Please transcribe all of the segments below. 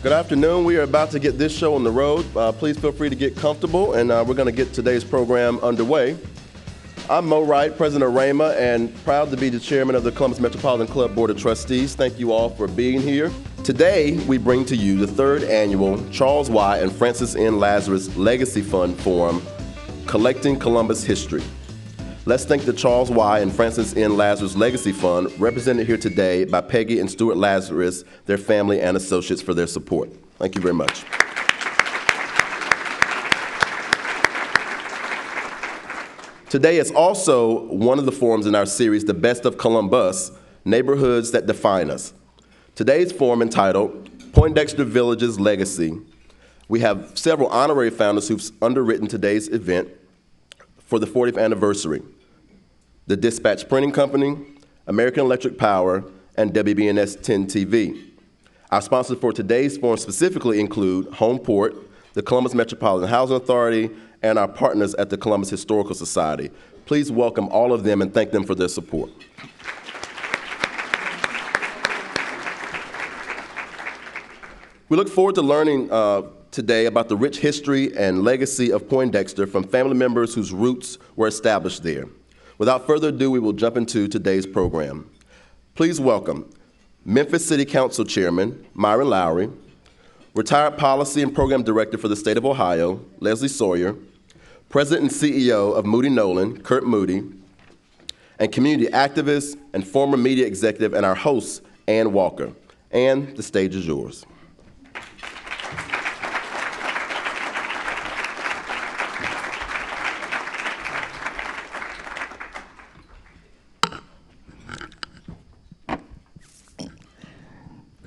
Good afternoon. We are about to get this show on the road. Please feel free to get comfortable, and we're going to get today's program underway. I'm Mo Wright, president of RAMA, and proud to be the chairman of the Columbus Metropolitan Club Board of Trustees. Thank you all for being here. Today, we bring to you the third annual Charles Y. and Frances N. Lazarus Legacy Fund Forum, Collecting Columbus History. Let's thank the Charles Y. and Frances N. Lazarus Legacy Fund, represented here today by Peggy and Stuart Lazarus, their family and associates, for their support. Thank you very much. Today is also one of the forums in our series, The Best of Columbus, Neighborhoods That Define Us. Today's forum, entitled Poindexter Village's Legacy. We have several honorary founders who've underwritten today's event for the 40th anniversary: the Dispatch Printing Company, American Electric Power, and WBNS 10 TV. Our sponsors for today's forum specifically include Homeport, the Columbus Metropolitan Housing Authority, and our partners at the Columbus Historical Society. Please welcome all of them and thank them for their support. We look forward to learning today about the rich history and legacy of Poindexter from family members whose roots were established there. Without further ado, we will jump into today's program. Please welcome Memphis City Council Chairman Myron Lowery, retired Policy and Program Director for the state of Ohio, Leslie Sawyer, President and CEO of Moody Nolan, Curt Moody, and community activist and former media executive and our host, Ann Walker. Ann, the stage is yours.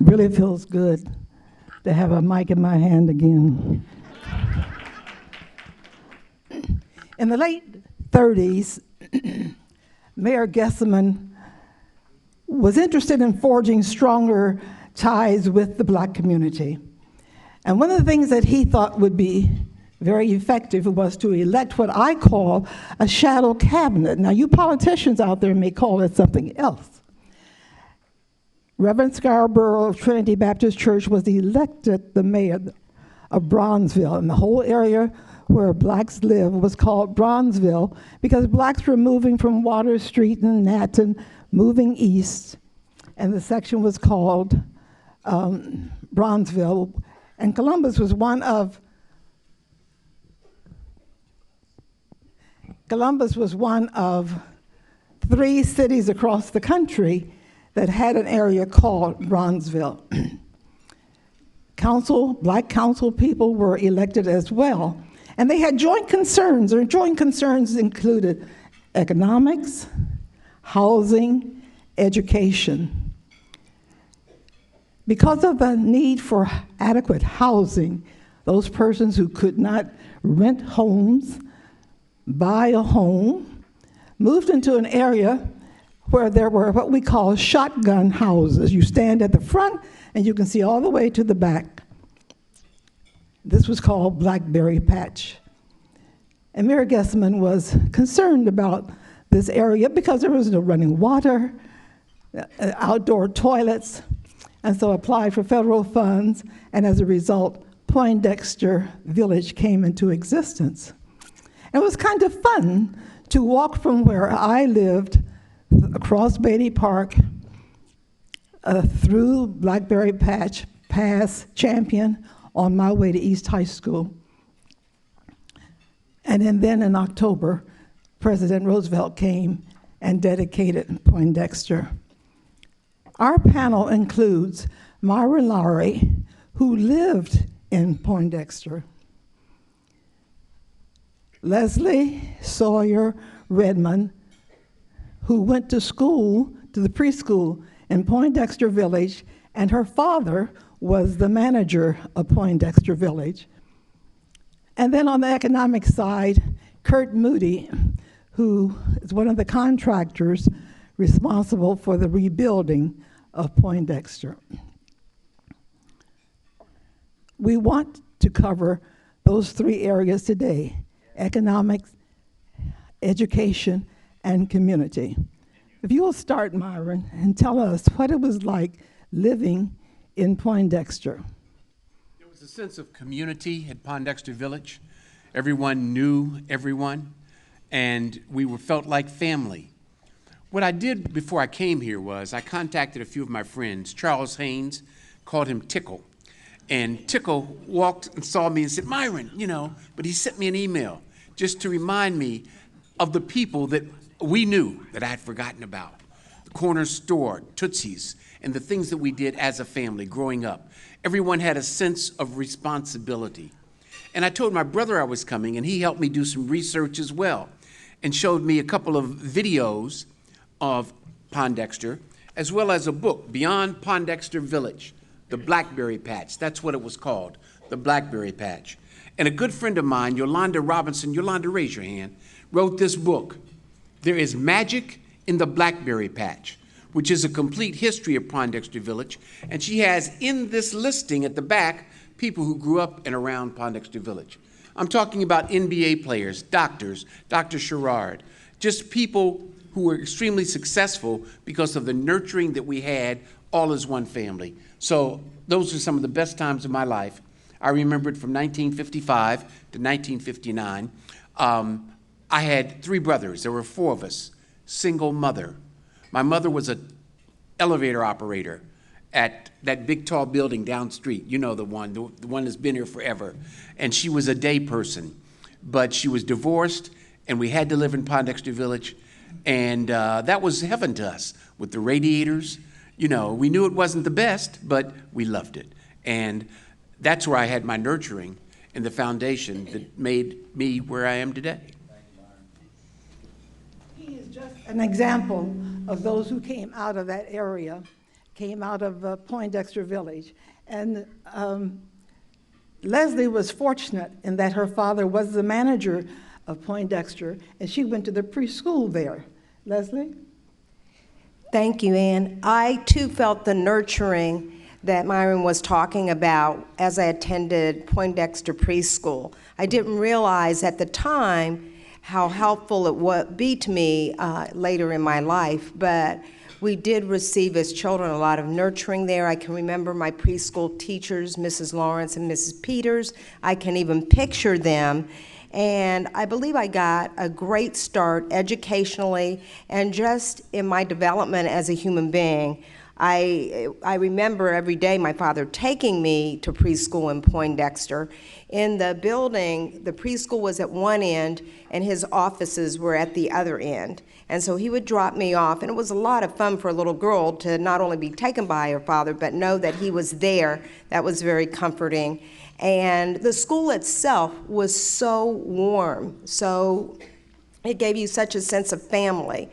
Really feels good to have a mic in my hand again. In the late 30s, Mayor Gesselman was interested in forging stronger ties with the Black community. And one of the things that he thought would be very effective was to elect what I call a shadow cabinet. Now, you politicians out there may call it something else. Reverend Scarborough of Trinity Baptist Church was elected the mayor of Bronzeville, and the whole area where blacks live was called Bronzeville because blacks were moving from Water Street and Natton, moving east, and the section was called Bronzeville. And Columbus was one of three cities across the country that had an area called Bronzeville. Black council people were elected as well. And they had joint concerns. Their joint concerns included economics, housing, education. Because of the need for adequate housing, those persons who could not rent homes, buy a home, moved into an area where there were what we call shotgun houses. You stand at the front and you can see all the way to the back. This was called Blackberry Patch. And Mayor Gesselman was concerned about this area because there was no running water, outdoor toilets, and so applied for federal funds, and as a result, Poindexter Village came into existence. It was kind of fun to walk from where I lived across Beatty Park, through Blackberry Patch, past Champion, on my way to East High School. And then in October, President Roosevelt came and dedicated Poindexter. Our panel includes Myron Lowery, who lived in Poindexter, Leslie Sawyer Redmond, who went to school, to the preschool in Poindexter Village, and her father was the manager of Poindexter Village. And then on the economic side, Curt Moody, who is one of the contractors responsible for the rebuilding of Poindexter. We want to cover those three areas today: economics, education, and community. If you will start, Myron, and tell us what it was like living in Poindexter. a sense of community at Poindexter Village. Everyone knew everyone, and we were felt like family. What I did before I came here was I contacted a few of my friends. Charles Haynes, called him Tickle. And Tickle walked and saw me and said, Myron, you know, but he sent me an email just to remind me of the people that we knew that I had forgotten about. The corner store, Tootsie's, and the things that we did as a family growing up. Everyone had a sense of responsibility. And I told my brother I was coming, and he helped me do some research as well, and showed me a couple of videos of Poindexter, as well as a book, Beyond Poindexter Village, The Blackberry Patch. That's what it was called, The Blackberry Patch. And a good friend of mine, Yolanda Robinson, Yolanda, raise your hand, wrote this book, There is Magic in the Blackberry Patch, which is a complete history of Poindexter Village. And she has in this listing at the back, people who grew up and around Poindexter Village. I'm talking about NBA players, doctors, Dr. Sherrard, just people who were extremely successful because of the nurturing that we had all as one family. So those are some of the best times of my life. I remembered from 1955 to 1959. I had 3 brothers. There were 4 of us, single mother. My mother was an elevator operator at that big tall building down the street. You know the one that's been here forever. And she was a day person, but she was divorced, and we had to live in Poindexter Village. And that was heaven to us with the radiators. You know, we knew it wasn't the best, but we loved it. And that's where I had my nurturing and the foundation that made me where I am today. He is just an example of those who came out of that area, came out of Poindexter Village. And Leslie was fortunate in that her father was the manager of Poindexter, and she went to the preschool there. Leslie? Thank you, Ann. I too felt the nurturing that Myron was talking about as I attended Poindexter Preschool. I didn't realize at the time how helpful it would be to me later in my life, but we did receive as children a lot of nurturing there. I can remember my preschool teachers, Mrs. Lawrence and Mrs. Peters. I can even picture them. And I believe I got a great start educationally and just in my development as a human being. I remember every day my father taking me to preschool in Poindexter. In the building, the preschool was at one end and his offices were at the other end. And so he would drop me off, and it was a lot of fun for a little girl to not only be taken by her father, but know that he was there. That was very comforting. And the school itself was so warm, so it gave you such a sense of family.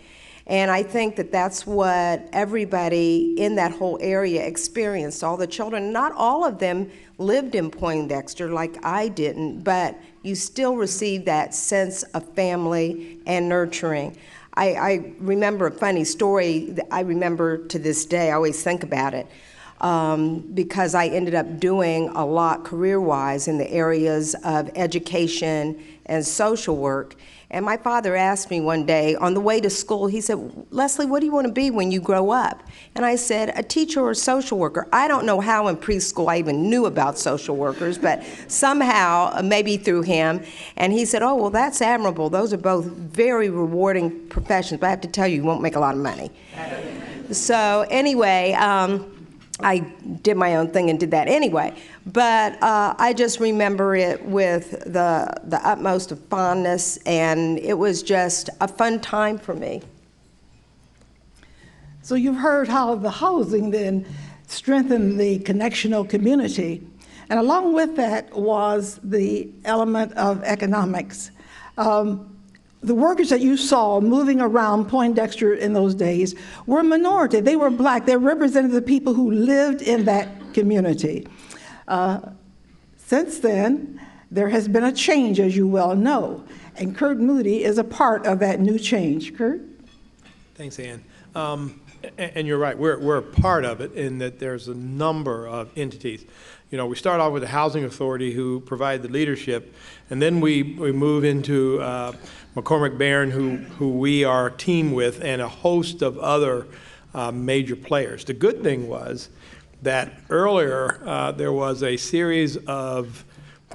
And I think that that's what everybody in that whole area experienced, all the children. Not all of them lived in Poindexter like I didn't, but you still received that sense of family and nurturing. I remember a funny story that I remember to this day. I always think about it. Because I ended up doing a lot career-wise in the areas of education and social work. And my father asked me one day on the way to school, he said, Leslie, what do you want to be when you grow up? And I said, a teacher or a social worker. I don't know how in preschool I even knew about social workers, but somehow, maybe through him. And he said, oh, well, that's admirable. Those are both very rewarding professions, but I have to tell you, you won't make a lot of money. So anyway, I did my own thing and did that anyway, but I just remember it with the utmost of fondness, and it was just a fun time for me. So you've heard how the housing then strengthened the connectional community, and along with that was the element of economics. The workers that you saw moving around Poindexter in those days were a minority. They were black. They represented the people who lived in that community. Since then, there has been a change, as you well know, and Curt Moody is a part of that new change. Curt? Thanks, Ann. And you're right, we're a part of it in that there's a number of entities. You know, we start off with the Housing Authority who provide the leadership, and then we move into McCormick Barron, who we are team with, and a host of other major players. The good thing was that earlier there was a series of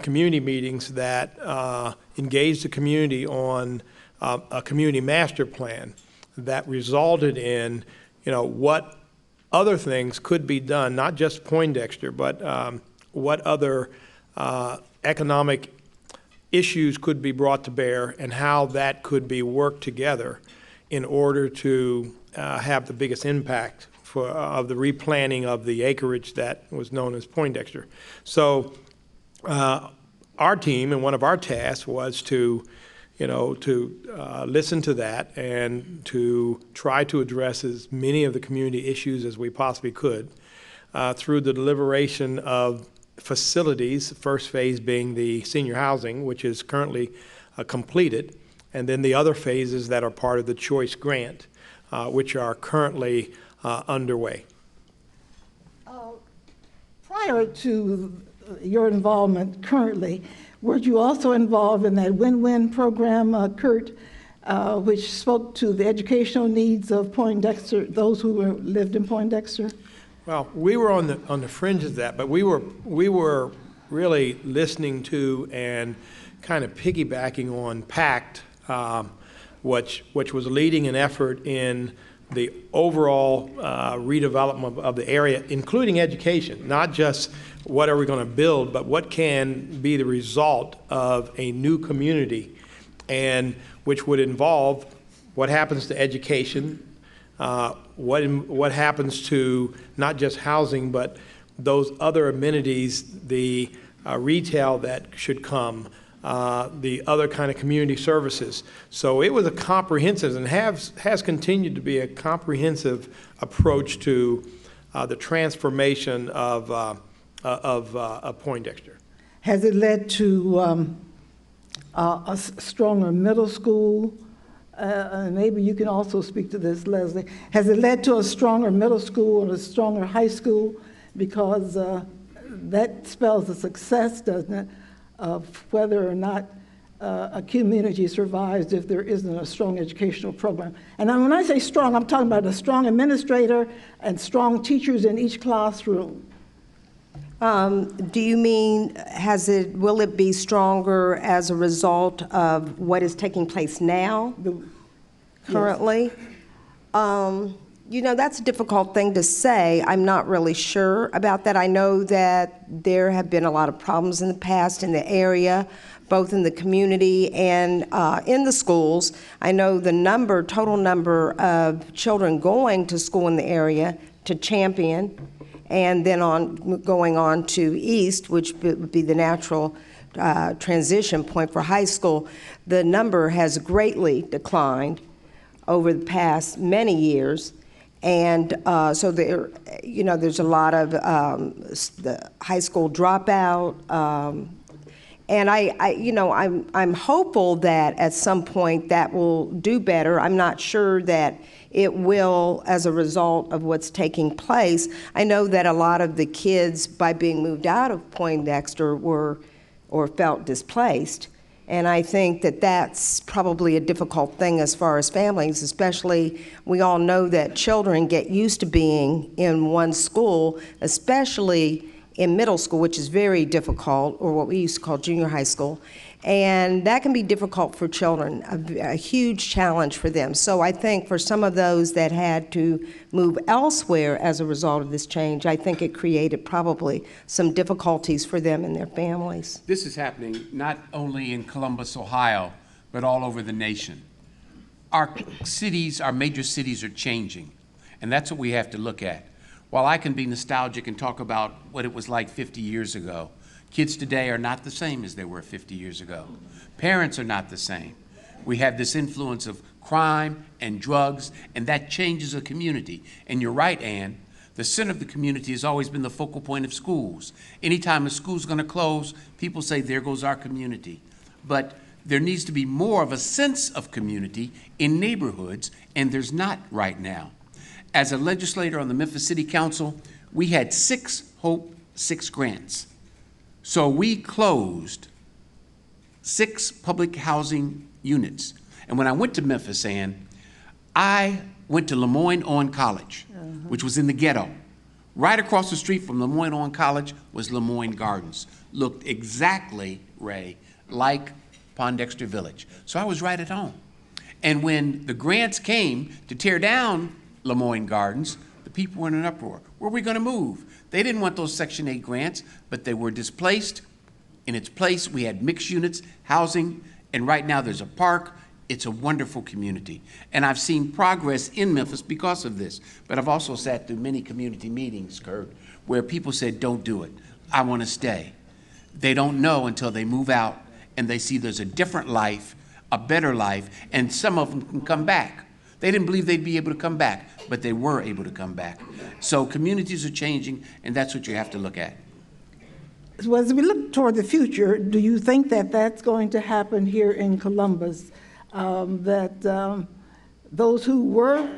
community meetings that engaged the community on a community master plan that resulted in, what other things could be done, not just Poindexter, but what other economic issues could be brought to bear and how that could be worked together in order to have the biggest impact of the replanting of the acreage that was known as Poindexter. So our team and one of our tasks was to listen to that and to try to address as many of the community issues as we possibly could through the deliberation of facilities, first phase being the senior housing, which is currently completed, and then the other phases that are part of the choice grant, which are currently underway. Prior to your involvement currently, were you also involved in that win-win program, Curt, which spoke to the educational needs of Poindexter, those who lived in Poindexter? Well, we were on the fringe of that, but we were really listening to and kind of piggybacking on PACT, which was leading an effort in the overall redevelopment of the area, including education, not just what are we going to build, but what can be the result of a new community, and which would involve what happens to education, what happens to not just housing, but those other amenities, the retail that should come, the other kind of community services. So it was a comprehensive and has continued to be a comprehensive approach to the transformation of Poindexter. Has it led to a stronger middle school? Maybe you can also speak to this, Leslie. Has it led to a stronger middle school and a stronger high school? Because that spells a success, doesn't it, of whether or not a community survives if there isn't a strong educational program. And when I say strong, I'm talking about a strong administrator and strong teachers in each classroom. Do you mean, will it be stronger as a result of what is taking place now, currently? Yes. That's a difficult thing to say. I'm not really sure about that. I know that there have been a lot of problems in the past in the area, both in the community and in the schools. I know the total number of children going to school in the area to Champion, and then going on to East, which would be the natural transition point for high school, the number has greatly declined over the past many years. And so there's a lot of the high school dropout. And I'm hopeful that at some point that will do better. I'm not sure that it will as a result of what's taking place. I know that a lot of the kids, by being moved out of Poindexter, felt displaced. And I think that that's probably a difficult thing as far as families, especially we all know that children get used to being in one school, especially in middle school, which is very difficult, or what we used to call junior high school. And that can be difficult for children, a huge challenge for them. So I think for some of those that had to move elsewhere as a result of this change, I think it created probably some difficulties for them and their families. This is happening not only in Columbus, Ohio, but all over the nation. Our cities, our major cities are changing, and that's what we have to look at. While I can be nostalgic and talk about what it was like 50 years ago, kids today are not the same as they were 50 years ago. Parents are not the same. We have this influence of crime and drugs, and that changes a community. And you're right, Ann, the center of the community has always been the focal point of schools. Anytime a school's going to close, people say, there goes our community. But there needs to be more of a sense of community in neighborhoods, and there's not right now. As a legislator on the Memphis City Council, we had 6 Hope 6 grants. So we closed 6 public housing units. And when I went to Memphis, Ann, I went to Lemoyne-on College, which was in the ghetto, Right across the street from Lemoyne on College was Lemoyne Gardens. Looked exactly, Ray, like Poindexter Village. So I was right at home. And when the grants came to tear down Lemoyne Gardens, the people were in an uproar. Where are we going to move? They didn't want those Section 8 grants, but they were displaced. In its place, we had mixed units, housing, and right now there's a park. It's a wonderful community. And I've seen progress in Memphis because of this. But I've also sat through many community meetings, Curt, where people said, don't do it. I want to stay. They don't know until they move out and they see there's a different life, a better life, and some of them can come back. They didn't believe they'd be able to come back, but they were able to come back. So communities are changing, and that's what you have to look at. So as we look toward the future, do you think that that's going to happen here in Columbus? Those who were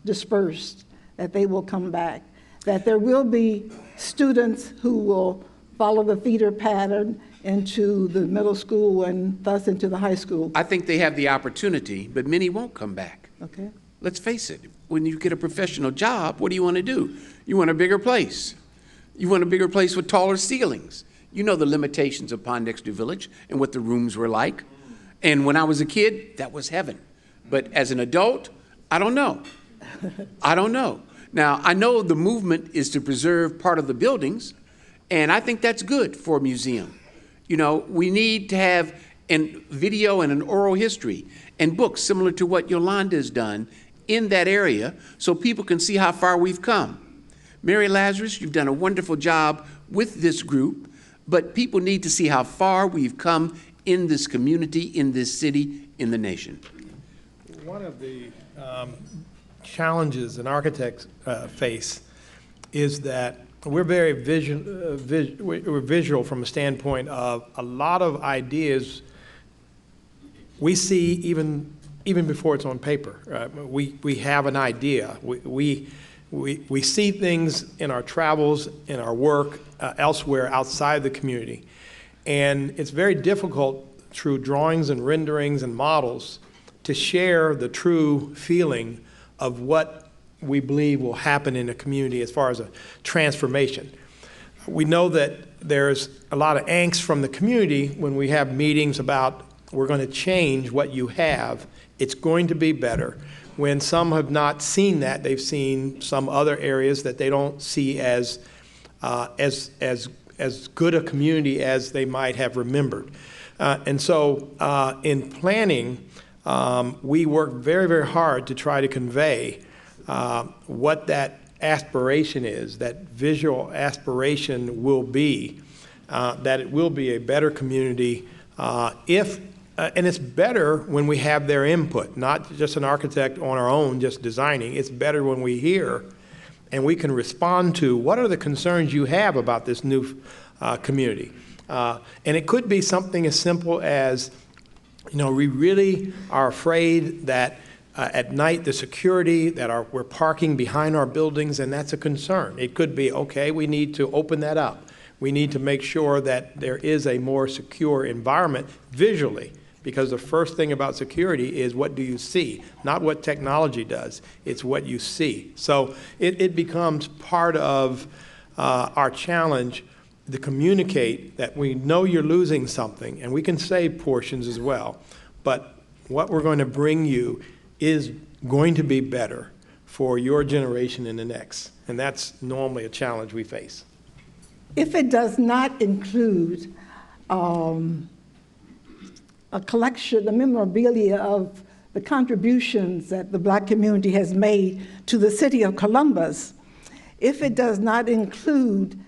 dispersed, that they will come back, that there will be students who will follow the feeder pattern into the middle school and thus into the high school? I think they have the opportunity, but many won't come back. Okay. Let's face it, when you get a professional job, what do you want to do? You want a bigger place. You want a bigger place with taller ceilings. You know the limitations of Poindexter Village and what the rooms were like. And when I was a kid, that was heaven. But as an adult, I don't know. I don't know. Now, I know the movement is to preserve part of the buildings, and I think that's good for a museum. You know, we need to have a video and an oral history and books similar to what Yolanda's done in that area so people can see how far we've come. Mary Lazarus, you've done a wonderful job with this group, but people need to see how far we've come in this community, in this city, in the nation. One of the challenges an architects face is that we're very we're visual from a standpoint of a lot of ideas we see even before it's on paper. We have an idea. We see things in our travels, in our work, elsewhere outside the community. And it's very difficult through drawings and renderings and models to share the true feeling of what we believe will happen in a community as far as a transformation. We know that there's a lot of angst from the community when we have meetings about we're going to change what you have. It's going to be better. When some have not seen that, they've seen some other areas that they don't see as good a community as they might have remembered. And so in planning, we work very, very hard to try to convey what that aspiration is, that visual aspiration will be, that it will be a better community and it's better when we have their input, not just an architect on our own just designing. It's better when we hear and we can respond to what are the concerns you have about this new community. And it could be something as simple as, you know, we really are afraid that at night the security, that we're parking behind our buildings, and that's a concern. It could be, okay, we need to open that up. We need to make sure that there is a more secure environment visually, because the first thing about security is what do you see, not what technology does. It's what you see. So it becomes part of our challenge to communicate that we know you're losing something, and we can save portions as well, but what we're going to bring you is going to be better for your generation and the next, and that's normally a challenge we face. If it does not include a collection, a memorabilia of the contributions that the Black community has made to the city of Columbus, if it does not include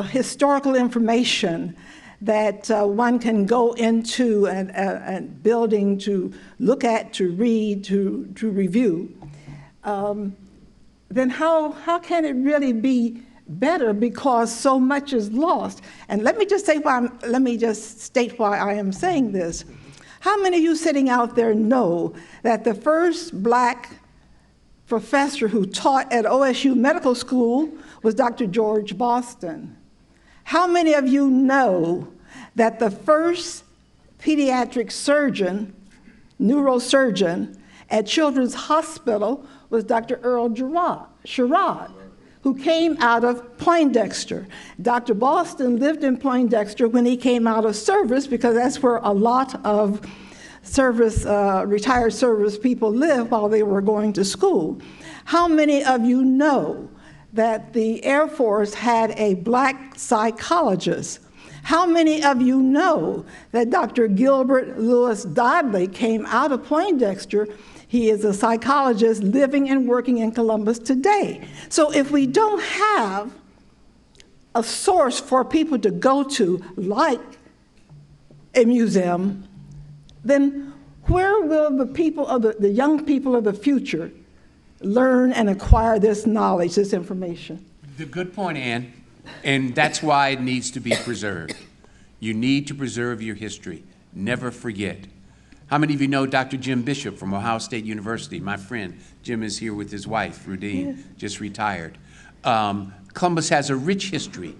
historical information that one can go into a building to look at, to read, to review, then how can it really be better, because so much is lost? And let me just state why I am saying this. How many of you sitting out there know that the first Black professor who taught at OSU Medical School was Dr. George Boston? How many of you know that the first pediatric surgeon, neurosurgeon at Children's Hospital was Dr. Earl Sherrod? who came out of Poindexter. Dr. Boston lived in Poindexter when he came out of service, because that's where a lot of retired service people lived while they were going to school. How many of you know that the Air Force had a black psychologist? How many of you know that Dr. Gilbert Lewis Dodley came out of Poindexter? He is a psychologist living and working in Columbus today. So if we don't have a source for people to go to, like a museum, then where will the people of the young people of the future learn and acquire this knowledge, this information? The good point, Ann, and that's why it needs to be preserved. You need to preserve your history. Never forget. How many of you know Dr. Jim Bishop from Ohio State University? My friend. Jim is here with his wife, Rudine, just retired. Columbus has a rich history,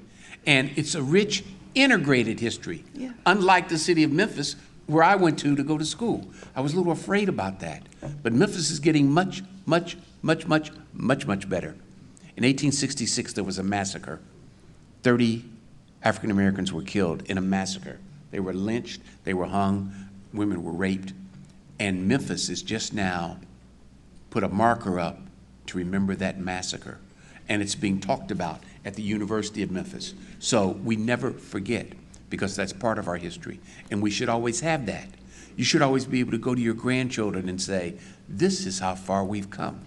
and it's a rich, integrated history. Yeah. Unlike the city of Memphis, where I went to go to school. I was a little afraid about that. But Memphis is getting much, much, much, much, much, much better. In 1866, there was a massacre. 30 African Americans were killed in a massacre. They were lynched, they were hung, women were raped. And Memphis is just now put a marker up to remember that massacre. And it's being talked about at the University of Memphis. So we never forget, because that's part of our history. And we should always have that. You should always be able to go to your grandchildren and say, this is how far we've come.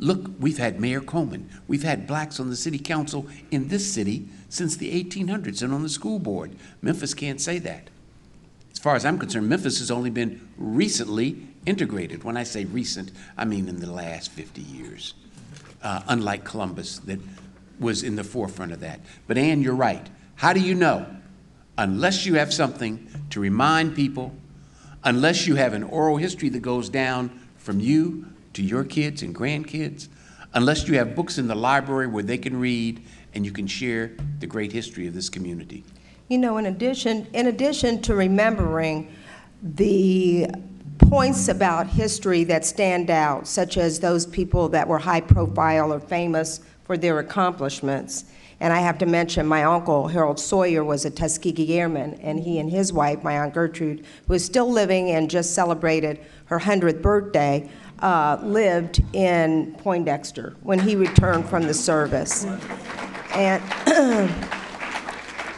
Look, we've had Mayor Coleman. We've had blacks on the city council in this city since the 1800s and on the school board. Memphis can't say that. As far as I'm concerned, Memphis has only been recently integrated. When I say recent, I mean in the last 50 years, unlike Columbus that was in the forefront of that. But Ann, you're right. How do you know? Unless you have something to remind people, unless you have an oral history that goes down from you to your kids and grandkids, unless you have books in the library where they can read and you can share the great history of this community. You know, in addition to remembering the points about history that stand out, such as those people that were high profile or famous for their accomplishments, and I have to mention my uncle, Harold Sawyer, was a Tuskegee Airman, and he and his wife, my Aunt Gertrude, who is still living and just celebrated her 100th birthday, lived in Poindexter when he returned from the service. And,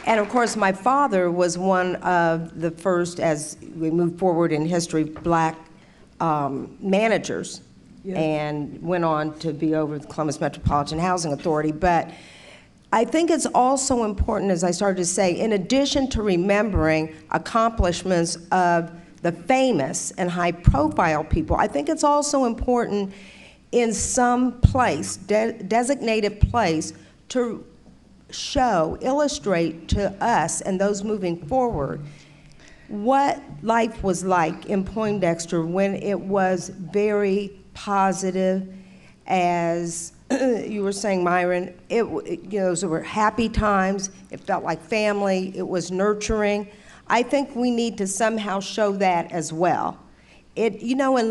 and of course, my father was one of the first, as we move forward in history, black managers, and went on to be over the Columbus Metropolitan Housing Authority. But I think it's also important, as I started to say, in addition to remembering accomplishments of the famous and high-profile people, I think it's also important in some place, designated place, to show, illustrate to us and those moving forward what life was like in Poindexter when it was very positive, as you were saying, Myron. Those were happy times. It felt like family. It was nurturing. I think we need to somehow show that as well. In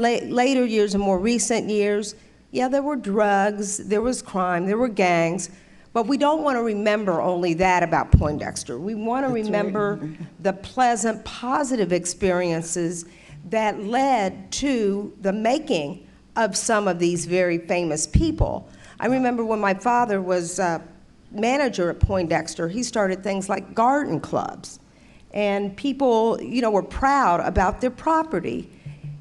later years and more recent years, yeah, there were drugs, there was crime, there were gangs, but we don't want to remember only that about Poindexter. We want to remember the pleasant, positive experiences that led to the making of some of these very famous people. I remember when my father was manager at Poindexter, he started things like garden clubs. And people, were proud about their property.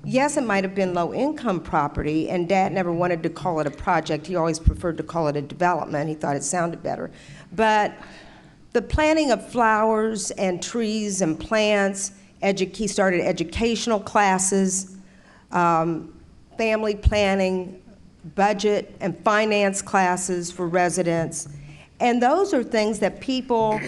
Yes, it might have been low-income property, and Dad never wanted to call it a project. He always preferred to call it a development. He thought it sounded better. But the planting of flowers and trees and plants, he started educational classes, family planning, budget and finance classes for residents. And those are things that people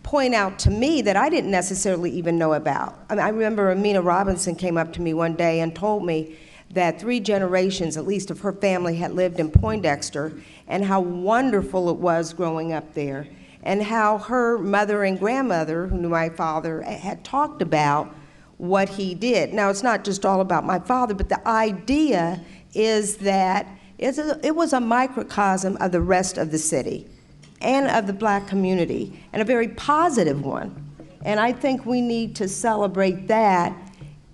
point out to me that I didn't necessarily even know about. I remember Amina Robinson came up to me one day and told me that 3 generations, at least, of her family had lived in Poindexter, and how wonderful it was growing up there, and how her mother and grandmother, who knew my father, had talked about what he did. Now, it's not just all about my father, but the idea is that It was a microcosm of the rest of the city and of the Black community, and a very positive one. And I think we need to celebrate that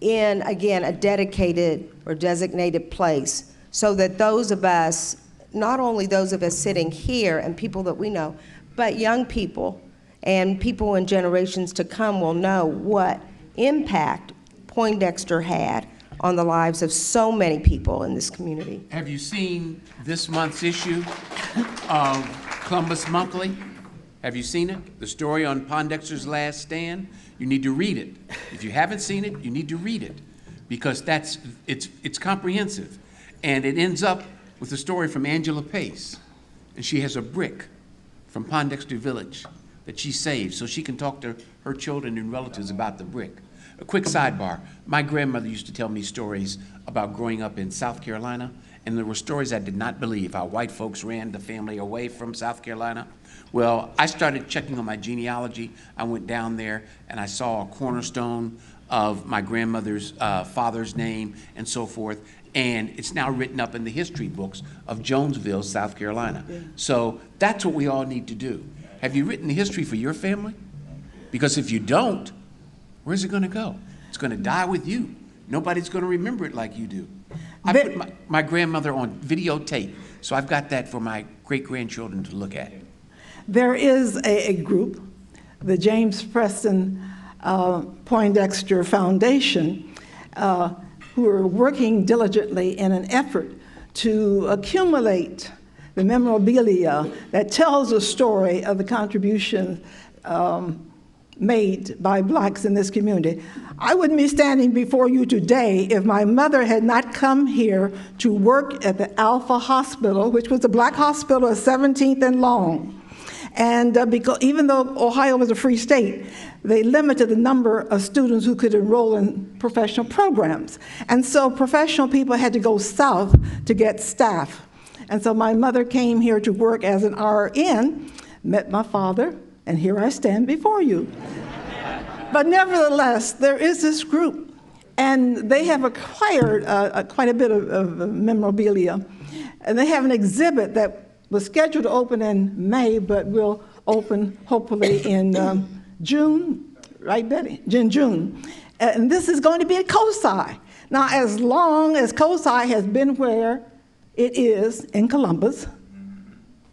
in, again, a dedicated or designated place, so that those of us, not only those of us sitting here and people that we know, but young people and people in generations to come will know what impact Poindexter had on the lives of so many people in this community. Have you seen this month's issue of Columbus Monthly? Have you seen it? The story on Poindexter's last stand? You need to read it. If you haven't seen it, you need to read it, because it's comprehensive. And it ends up with a story from Angela Pace. And she has a brick from Poindexter Village that she saved so she can talk to her children and relatives about the brick. A quick sidebar. My grandmother used to tell me stories about growing up in South Carolina, and there were stories I did not believe, how white folks ran the family away from South Carolina. Well, I started checking on my genealogy. I went down there and I saw a cornerstone of my grandmother's father's name and so forth, and it's now written up in the history books of Jonesville, South Carolina. Yeah. So that's what we all need to do. Have you written the history for your family? Because if you don't, where's it going to go? It's going to die with you. Nobody's going to remember it like you do. I put my grandmother on videotape, so I've got that for my great-grandchildren to look at. There is a group, the James Preston Poindexter Foundation, who are working diligently in an effort to accumulate the memorabilia that tells the story of the contribution made by Blacks in this community. I wouldn't be standing before you today if my mother had not come here to work at the Alpha Hospital, which was a Black hospital at 17th and Long. And because even though Ohio was a free state, they limited the number of students who could enroll in professional programs. And so professional people had to go south to get staff. And so my mother came here to work as an RN, met my father, and here I stand before you. But nevertheless, there is this group, and they have acquired quite a bit of memorabilia. And they have an exhibit that was scheduled to open in May, but will open hopefully in June, right, Betty? In June. And this is going to be at COSI. Now, as long as COSI has been where it is in Columbus,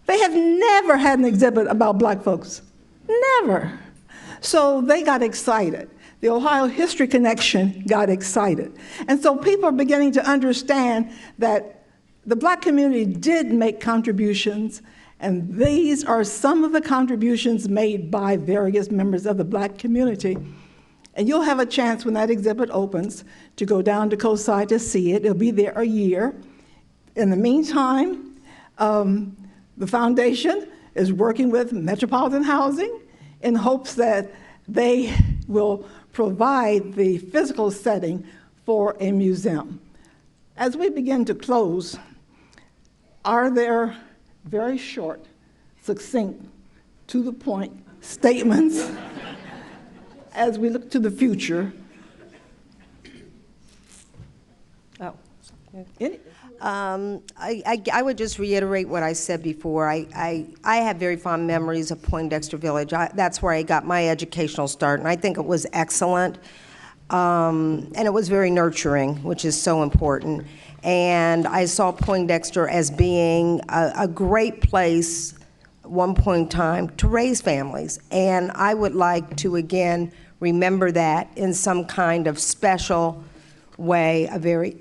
they have never had an exhibit about Black folks. Never. So they got excited. The Ohio History Connection got excited. And so people are beginning to understand that the Black community did make contributions, and these are some of the contributions made by various members of the Black community. And you'll have a chance when that exhibit opens to go down to COSI to see it. It'll be there a year. In the meantime, the foundation is working with Metropolitan Housing in hopes that they will provide the physical setting for a museum. As we begin to close, are there very short, succinct, to the point statements as we look to the future? I would just reiterate what I said before. I have very fond memories of Poindexter Village. That's where I got my educational start, and I think it was excellent. And it was very nurturing, which is so important. And I saw Poindexter as being a great place at one point in time to raise families. And I would like to, again, remember that in some kind of special way, a very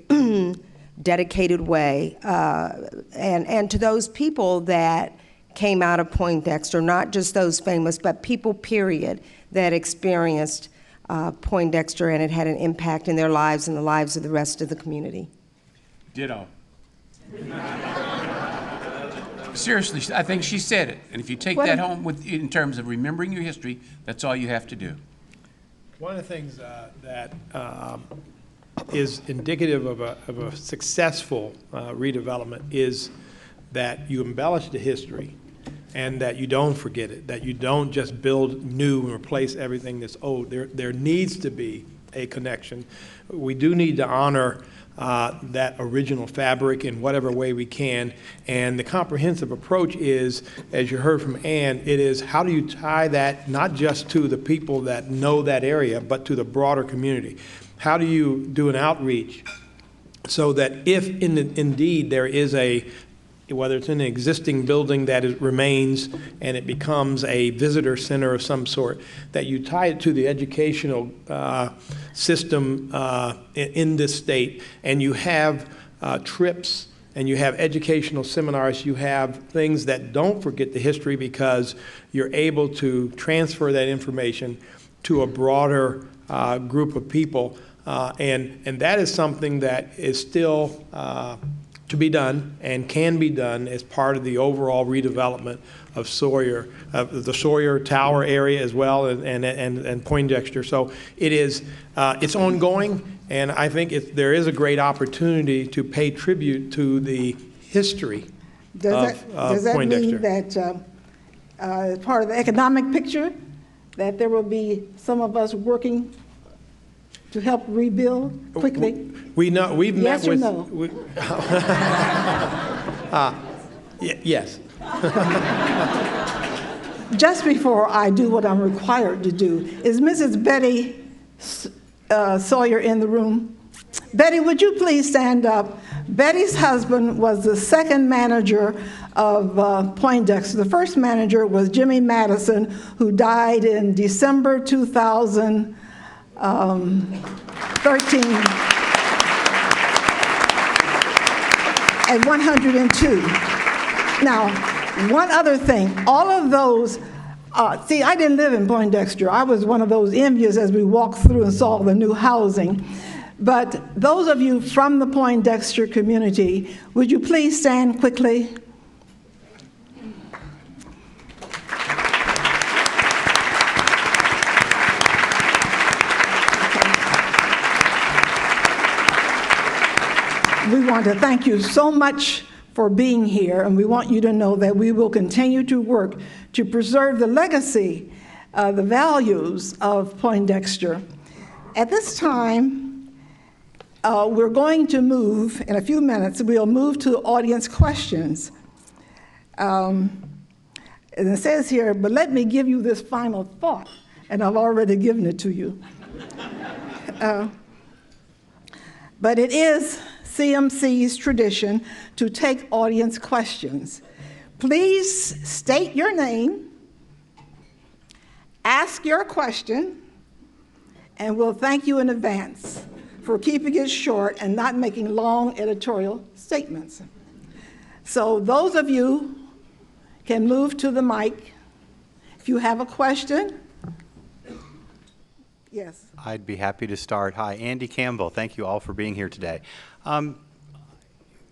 dedicated way. And to those people that came out of Poindexter, not just those famous, but people, period, that experienced Poindexter, and it had an impact in their lives and the lives of the rest of the community. Ditto. Seriously, I think she said it. And if you take that home in terms of remembering your history, that's all you have to do. One of the things that is indicative of a successful redevelopment is that you embellish the history and that you don't forget it, that you don't just build new and replace everything that's old. There needs to be a connection. We do need to honor that original fabric in whatever way we can. And the comprehensive approach is, as you heard from Ann, it is how do you tie that not just to the people that know that area, but to the broader community? How do you do an outreach so that if indeed there is whether it's in an existing building that remains and it becomes a visitor center of some sort, that you tie it to the educational system in this state, and you have trips and you have educational seminars, you have things that don't forget the history because you're able to transfer that information to a broader group of people. And that is something that is still to be done and can be done as part of the overall redevelopment of Sawyer, of the Sawyer Tower area as well, and Poindexter. So it is, it's ongoing, and I think there is a great opportunity to pay tribute to the history of Poindexter. Does that mean that as part of the economic picture, that there will be some of us working to help rebuild quickly? We know, we've met Yes or with. no? Yes. Just before I do what I'm required to do, is Mrs. Betty Sawyer in the room? Betty, would you please stand up? Betty's husband was the second manager of Poindexter. The first manager was Jimmy Madison, who died in December 2013 at 102. Now, one other thing, all of those, see, I didn't live in Poindexter. I was one of those envious as we walked through and saw the new housing. But those of you from the Poindexter community, would you please stand quickly? We want to thank you so much for being here, and we want you to know that we will continue to work to preserve the legacy, the values of Poindexter. At this time, we're going to move, in a few minutes, we'll move to audience questions. And it says here, but let me give you this final thought, and I've already given it to you. But it is CMC's tradition to take audience questions. Please state your name, ask your question, and we'll thank you in advance for keeping it short and not making long editorial statements. So those of you can move to the mic. If you have a question. Yes. I'd be happy to start. Hi, Andy Campbell. Thank you all for being here today.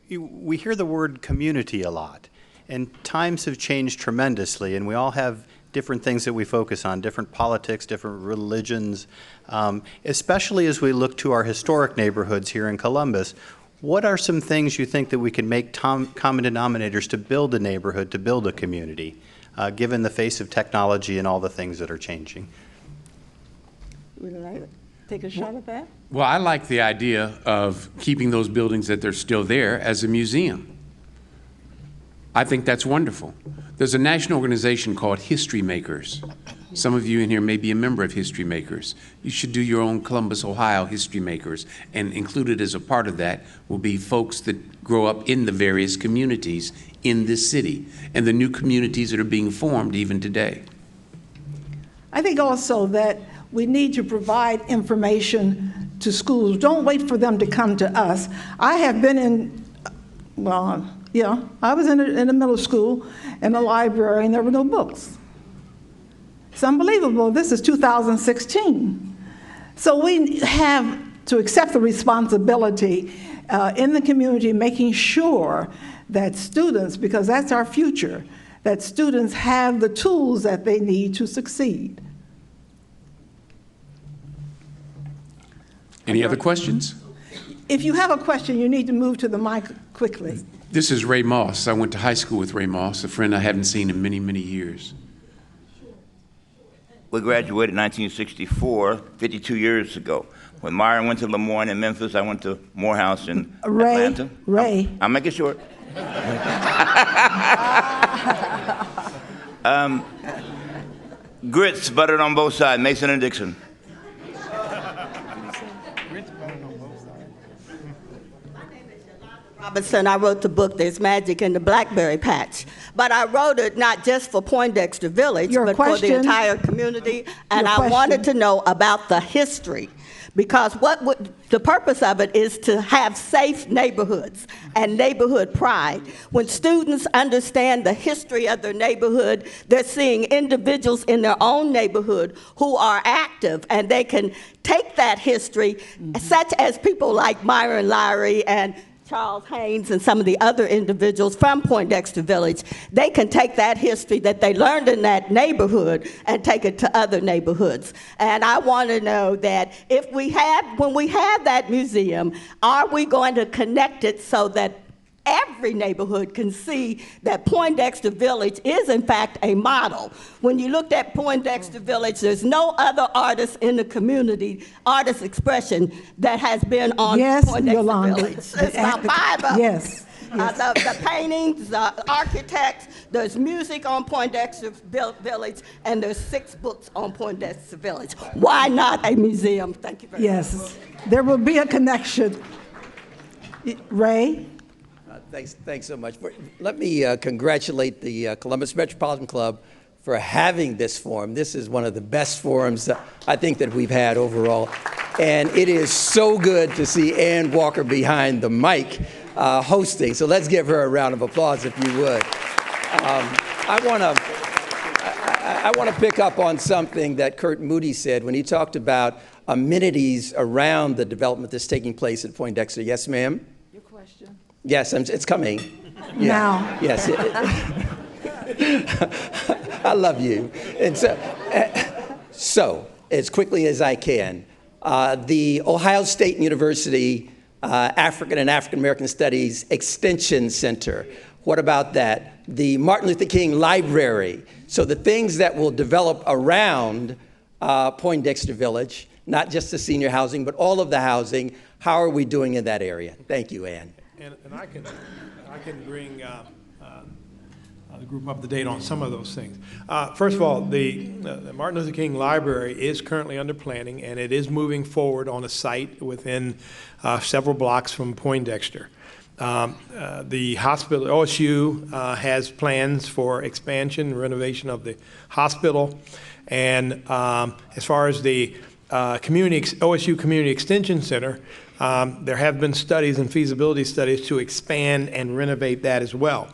We hear the word community a lot, and times have changed tremendously, and we all have different things that we focus on, different politics, different religions, especially as we look to our historic neighborhoods here in Columbus. What are some things you think that we can make common denominators to build a neighborhood, to build a community, given the face of technology and all the things that are changing? Would you like to take a shot at that? Well, I like the idea of keeping those buildings that they're still there as a museum. I think that's wonderful. There's a national organization called History Makers. Some of you in here may be a member of History Makers. You should do your own Columbus, Ohio History Makers, and included as a part of that will be folks that grow up in the various communities in this city and the new communities that are being formed even today. I think also that we need to provide information to schools. Don't wait for them to come to us. I have been in, well, yeah, I was in the middle school, in a library, and there were no books. It's unbelievable. This is 2016. So we have to accept the responsibility in the community, making sure that students, because that's our future, that students have the tools that they need to succeed. Any other questions? If you have a question, you need to move to the mic quickly. This is Ray Moss. I went to high school with Ray Moss, a friend I haven't seen in many, many years. we graduated in 1964, 52 years ago. When Myron went to Lemoyne in Memphis, I went to Morehouse in Atlanta. Ray. I'm making sure. Grits buttered on both sides, Mason and Dixon. Robinson, I wrote the book, There's Magic in the Blackberry Patch. But I wrote it not just for Poindexter Village, but for the entire community. And I wanted to know about the history. Because the purpose of it is to have safe neighborhoods and neighborhood pride. When students understand the history of their neighborhood, they're seeing individuals in their own neighborhood who are active, and they can take that history, such as people like Myron Lowery and Charles Haynes and some of the other individuals from Poindexter Village. They can take that history that they learned in that neighborhood and take it to other neighborhoods. And I want to know that when we have that museum, are we going to connect it so that every neighborhood can see that Poindexter Village is, in fact, a model? When you looked at Poindexter Village, there's no other artist in the community, artist expression, that has been on Poindexter Yolanda. Village. There's about 5 of them. Yes. The paintings, the architects, there's music on Poindexter Village, and there's 6 books on Poindexter Village. Why not a museum? Thank you very much. Yes. There will be a connection. Ray? Thanks so much. Let me congratulate the Columbus Metropolitan Club for having this forum. This is one of the best forums I think that we've had overall. And it is so good to see Ann Walker behind the mic hosting. So let's give her a round of applause if you would. I want to pick up on something that Curt Moody said when he talked about amenities around the development that's taking place at Poindexter. Yes, ma'am? Your question. Yes, it's coming. Yeah. Now. Yes. I love you. And so, as quickly as I can, the Ohio State University African and African American Studies Extension Center. What about that? The Martin Luther King Library. So the things that will develop around Poindexter Village, not just the senior housing, but all of the housing. How are we doing in that area? Thank you, Ann. And I can bring the group up to date on some of those things. First of all, the Martin Luther King Library is currently under planning, and it is moving forward on a site within several blocks from Poindexter. The hospital, OSU, has plans for expansion and renovation of the hospital. And as far as the OSU Community Extension Center, there have been studies and feasibility studies to expand and renovate that as well.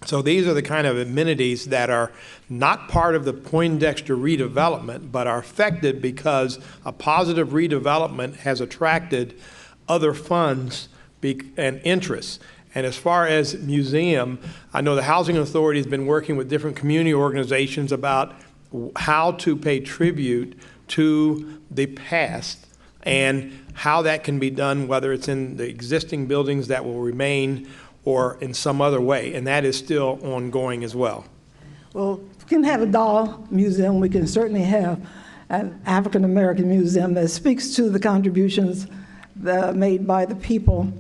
So these are the kind of amenities that are not part of the Poindexter redevelopment, but are affected because a positive redevelopment has attracted other funds and interests. And as far as museum, I know the Housing Authority has been working with different community organizations about how to pay tribute to the past and how that can be done, whether it's in the existing buildings that will remain or in some other way, and that is still ongoing as well. Well, we can have a doll museum. We can certainly have an African American museum that speaks to the contributions made by the people.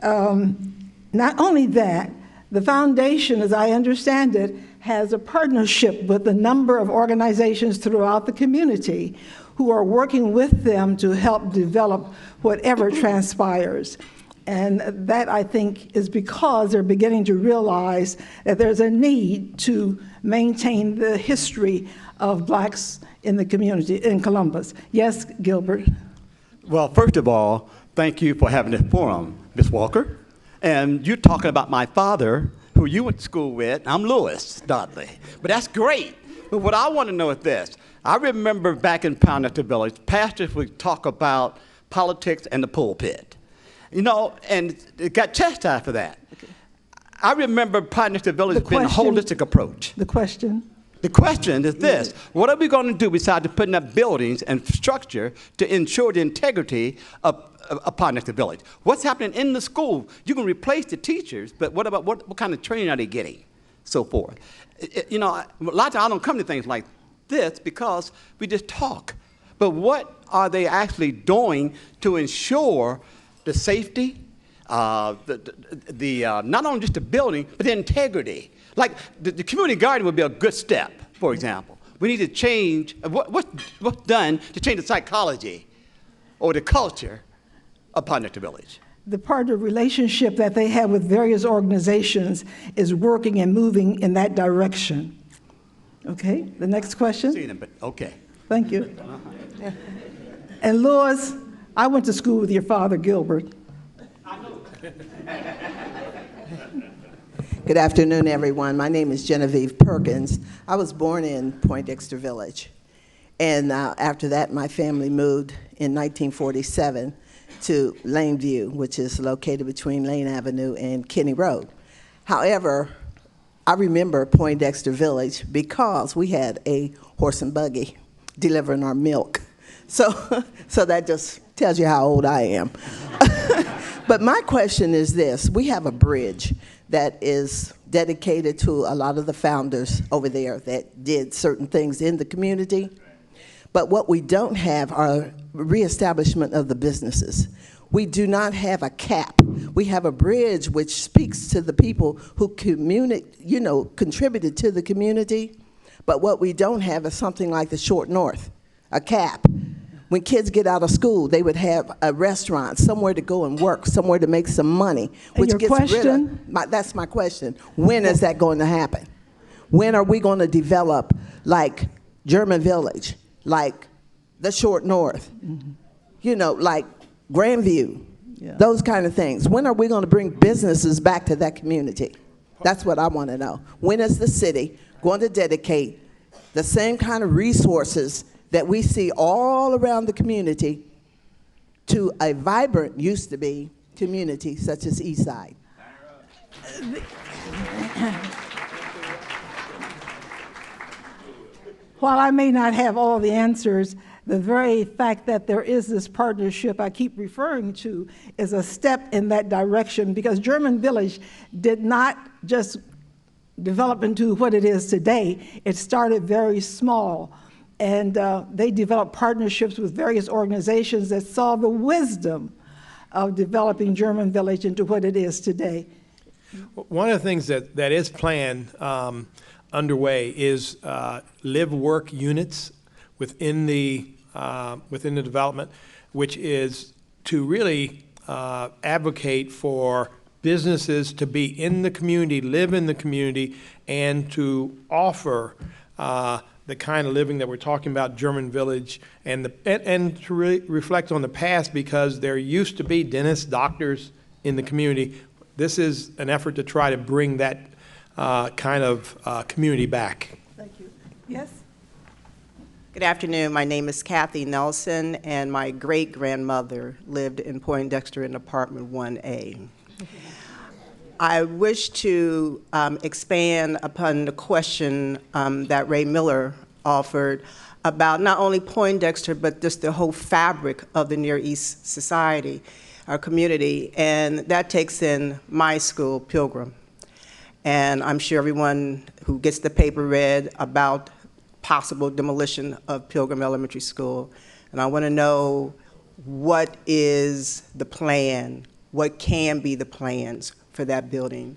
Not only that, the foundation, as I understand it, has a partnership with a number of organizations throughout the community who are working with them to help develop whatever transpires. And that, I think, is because they're beginning to realize that there's a need to maintain the history of blacks in the community in Columbus. Yes, Gilbert? Well, first of all, thank you for having this forum, Ms. Walker. And you're talking about my father, who you went to school with. I'm Lewis Dudley. But that's great. But what I want to know is this. I remember back in Poindexter Village, pastors would talk about politics and the pulpit. You know, and it got chastised for that. Okay. I remember Poindexter Village being a holistic approach. The question? The question is this. What are we going to do besides putting up buildings and structure to ensure the integrity of Poindexter Village? What's happening in the school? You can replace the teachers, but what about what kind of training are they getting? So forth. You know, a lot of times I don't come to things like this because we just talk. But what are they actually doing to ensure the safety, not only just the building, but the integrity? Like the community garden would be a good step, for example. We need to change, what's done to change the psychology or the culture of Poindexter Village? The partner relationship that they have with various organizations is working and moving in that direction. Okay, the next question. Seen them, but okay. Thank you. And Louis, I went to school with your father, Gilbert. Good afternoon, everyone. My name is Genevieve Perkins. I was born in Poindexter Village. And after that, my family moved in 1947 to Laneview, which is located between Lane Avenue and Kinney Road. However, I remember Poindexter Village because we had a horse and buggy delivering our milk. So that just tells you how old I am. But my question is this. We have a bridge that is dedicated to a lot of the founders over there that did certain things in the community. But what we don't have are reestablishment of the businesses. We do not have a cap. We have a bridge which speaks to the people who contributed to the community. But what we don't have is something like the Short North, a cap. When kids get out of school, they would have a restaurant, somewhere to go and work, somewhere to make some money. Which gets rid of, that's my question. When is that going to happen? When are we going to develop like German Village, like the Short North, like Grandview, those kind of things? When are we going to bring businesses back to that community? That's what I want to know. When is the city going to dedicate the same kind of resources that we see all around the community to a vibrant, used to be, community such as Eastside? While I may not have all the answers, the very fact that there is this partnership I keep referring to is a step in that direction, because German Village did not just develop into what it is today. It started very small, and they developed partnerships with various organizations that saw the wisdom of developing German Village into what it is today. One of the things that is planned underway is live-work units within the development, which is to really advocate for businesses to be in the community, live in the community, and to offer the kind of living that we're talking about, German Village, and to really reflect on the past, because there used to be dentists, doctors in the community. This is an effort to try to bring that kind of community back. Thank you. Yes? Good afternoon. My name is Kathy Nelson, and my great-grandmother lived in Poindexter in apartment 1A. I wish to expand upon the question that Ray Miller offered about not only Poindexter, but just the whole fabric of the Near East society, our community, and that takes in my school, Pilgrim. And I'm sure everyone who gets the paper read about possible demolition of Pilgrim Elementary School. And I want to know, what is the plan? What can be the plans for that building?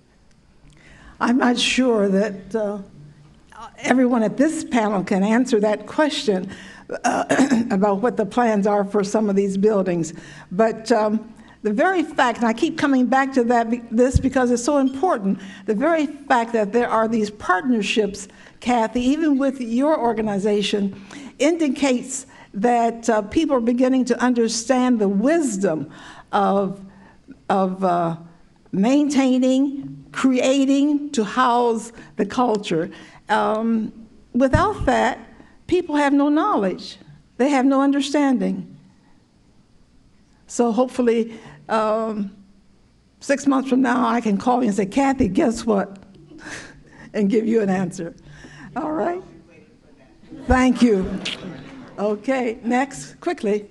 I'm not sure that everyone at this panel can answer that question about what the plans are for some of these buildings. But the very fact, and I keep coming back to this because it's so important, the very fact that there are these partnerships, Kathy, even with your organization, indicates that people are beginning to understand the wisdom of maintaining, creating to house the culture. Without that, people have no knowledge. They have no understanding. So hopefully, 6 months from now, I can call you and say, Kathy, guess what? And give you an answer. All right? Thank you. Okay, next, quickly.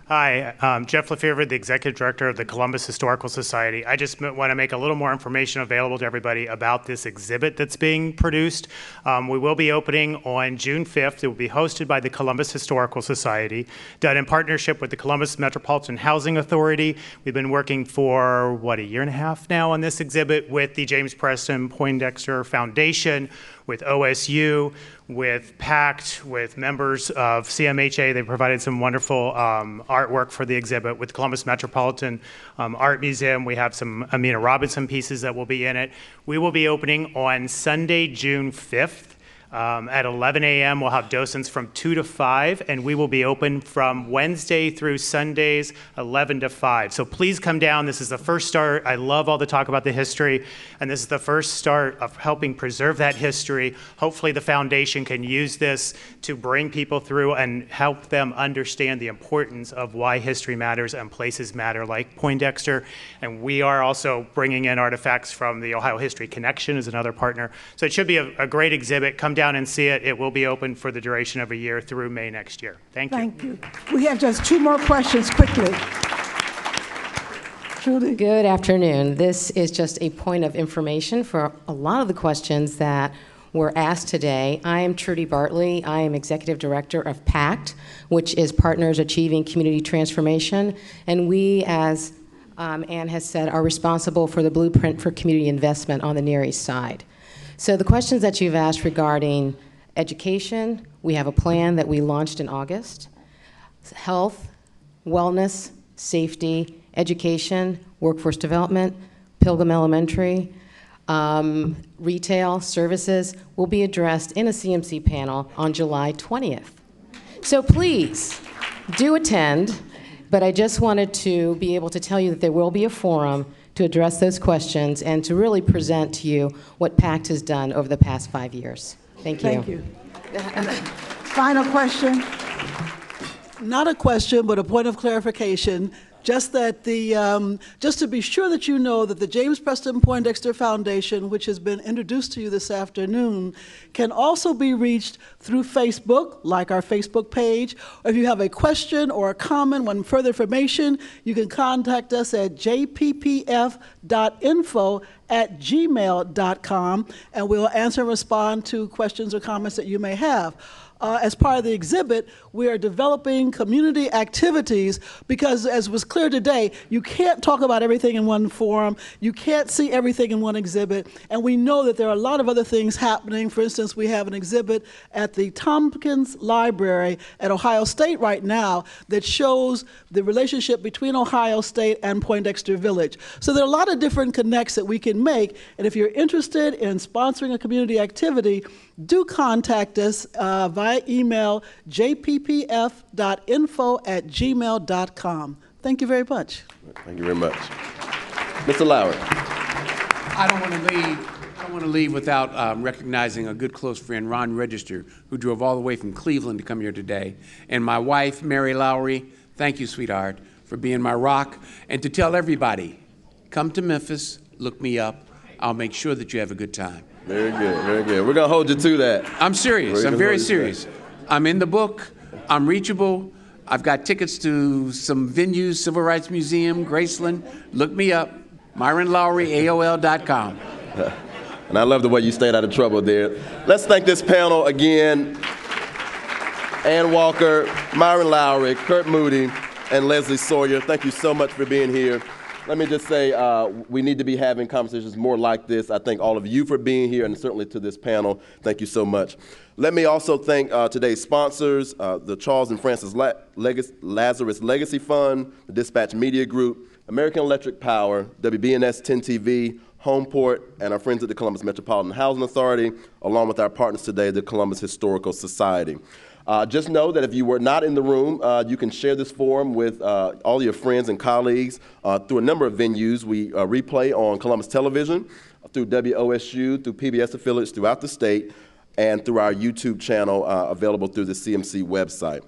Hi, I'm Jeff Lefevre, the Executive Director of the Columbus Historical Society. I just want to make a little more information available to everybody about this exhibit that's being produced. We will be opening on June 5th. It will be hosted by the Columbus Historical Society, done in partnership with the Columbus Metropolitan Housing Authority. We've been working for, what, a year and a half now on this exhibit with the James Preston Poindexter Foundation, with OSU, with PACT, with members of CMHA. They provided some wonderful artwork for the exhibit. With Columbus Metropolitan Art Museum, we have some Amina Robinson pieces that will be in it. We will be opening on Sunday, June 5th. At 11 a.m. We'll have docents from 2 to 5, and we will be open from Wednesday through Sundays, 11 to 5. So please come down. This is the first start. I love all the talk about the history, and this is the first start of helping preserve that history. Hopefully the foundation can use this to bring people through and help them understand the importance of why history matters and places matter like Poindexter. And we are also bringing in artifacts from the Ohio History Connection as another partner. So it should be a great exhibit. Come down and see it. It will be open for the duration of a year through May next year. Thank you. Thank you. We have just 2 more questions quickly. Trudy. Good afternoon. This is just a point of information for a lot of the questions that were asked today. I am Trudy Bartley. I am Executive Director of PACT, which is Partners Achieving Community Transformation. And we, as Ann has said, are responsible for the blueprint for community investment on the Near East Side. So the questions that you've asked regarding education, we have a plan that we launched in August. Health, wellness, safety, education, workforce development, Pilgrim Elementary, retail, services will be addressed in a CMC panel on July 20th. So please do attend, but I just wanted to be able to tell you that there will be a forum to address those questions and to really present to you what PACT has done over the past 5 years. Thank you. Thank you. Final question. Not a question, but a point of clarification. Just that just to be sure that you know that the James Preston Poindexter Foundation, which has been introduced to you this afternoon, can also be reached through Facebook, like our Facebook page. Or if you have a question or a comment, want further information, you can contact us at jppf.info@gmail.com, and we'll answer and respond to questions or comments that you may have. As part of the exhibit, we are developing community activities because, as was clear today, you can't talk about everything in one forum, you can't see everything in one exhibit, and we know that there are a lot of other things happening. For instance, we have an exhibit at the Tompkins Library at Ohio State right now that shows the relationship between Ohio State and Poindexter Village. So there are a lot of different connects that we can make, and if you're interested in sponsoring a community activity, do contact us via email, jppf.info@gmail.com. Thank you very much. Thank you very much. Mr. Lowery. I don't want to leave without recognizing a good close friend, Ron Register, who drove all the way from Cleveland to come here today. And my wife, Mary Lowery, thank you, sweetheart, for being my rock. And to tell everybody, come to Memphis, look me up. I'll make sure that you have a good time. Very good, very good. We're going to hold you to that. I'm serious. I'm very serious. I'm in the book. I'm reachable. I've got tickets to some venues, Civil Rights Museum, Graceland. Look me up, Myron Lowery, AOL.com. And I love the way you stayed out of trouble there. Let's thank this panel again. Ann Walker, Myron Lowery, Curt Moody, and Leslie Sawyer. Thank you so much for being here. Let me just say, we need to be having conversations more like this. I thank all of you for being here, and certainly to this panel. Thank you so much. Let me also thank today's sponsors, the Charles and Francis Lazarus Legacy Fund, the Dispatch Media Group, American Electric Power, WBNS 10 TV, Homeport, and our friends at the Columbus Metropolitan Housing Authority, along with our partners today, the Columbus Historical Society. Just know that if you were not in the room, you can share this forum with all your friends and colleagues through a number of venues. We replay on Columbus Television, through WOSU, through PBS affiliates throughout the state, and through our YouTube channel available through the CMC website.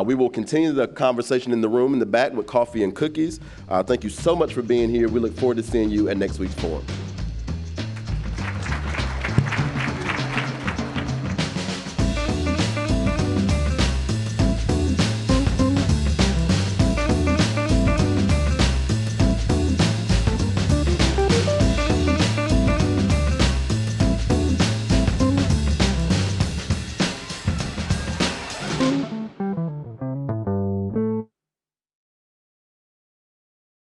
We will continue the conversation in the room in the back with coffee and cookies. Thank you so much for being here. We look forward to seeing you at next week's forum.